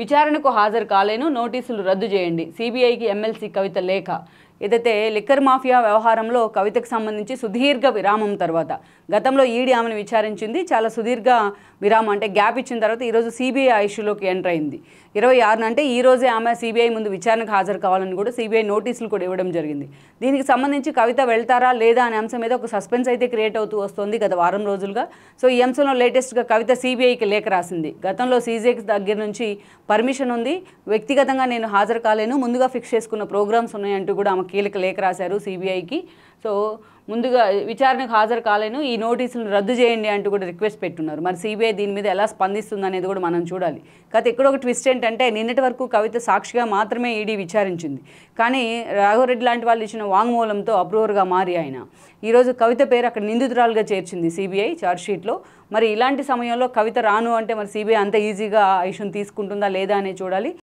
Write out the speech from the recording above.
విచారణకు హాజరు కాలేను, నోటీసులు రద్దు చేయండి. సిబిఐకి ఎమ్మెల్సీ కవిత లేఖ. ఏదైతే లిక్కర్ మాఫియా వ్యవహారంలో కవితకు సంబంధించి సుదీర్ఘ విరామం తర్వాత గతంలో ఈడీ ఆమెను విచారించింది. చాలా సుదీర్ఘ విరామం అంటే గ్యాప్ ఇచ్చిన తర్వాత ఈరోజు సిబిఐ ఇష్యూలోకి ఎంటర్ అయింది. 26 అంటే ఈ రోజే ఆమె సిబిఐ ముందు విచారణకు హాజరు కావాలని కూడా సిబిఐ నోటీసులు కూడా ఇవ్వడం జరిగింది. దీనికి సంబంధించి కవిత వెళ్తారా లేదా అనే అంశం మీద ఒక సస్పెన్స్ అయితే క్రియేట్ అవుతూ వస్తుంది గత వారం రోజులుగా. సో ఈ అంశంలో లేటెస్ట్గా కవిత సిబిఐకి లేఖ రాసింది. గతంలో సీజేకి దగ్గర నుంచి పర్మిషన్ ఉంది, వ్యక్తిగతంగా నేను హాజరు కాలేను, ముందుగా ఫిక్స్ చేసుకున్న ప్రోగ్రామ్స్ ఉన్నాయంటూ కూడా ఆమె కీలక లేఖ రాశారు సిబిఐకి. సో ముందుగా విచారణకు హాజరు కాలేను, ఈ నోటీసులను రద్దు చేయండి అంటూ కూడా రిక్వెస్ట్ పెట్టున్నారు. మరి సిబిఐ దీని మీద ఎలా స్పందిస్తుంది అనేది కూడా మనం చూడాలి. కాకపోతే ఇక్కడ ఒక ట్విస్ట్ ఏంటంటే నిన్నటి వరకు కవిత సాక్షిగా మాత్రమే ఈడీ విచారించింది. కానీ రాఘవరెడ్డి లాంటి వాళ్ళు ఇచ్చిన వాంగ్మూలంతో అప్రూవర్గా మారి ఆయన ఈరోజు కవిత పేరు అక్కడ నిందితురాలుగా చేర్చింది సిబిఐ ఛార్జ్షీట్లో. మరి ఇలాంటి సమయంలో కవిత రాను అంటే మరి సిబిఐ అంత ఈజీగా ఆ ఇష్యూని తీసుకుంటుందా లేదా అనేది చూడాలి.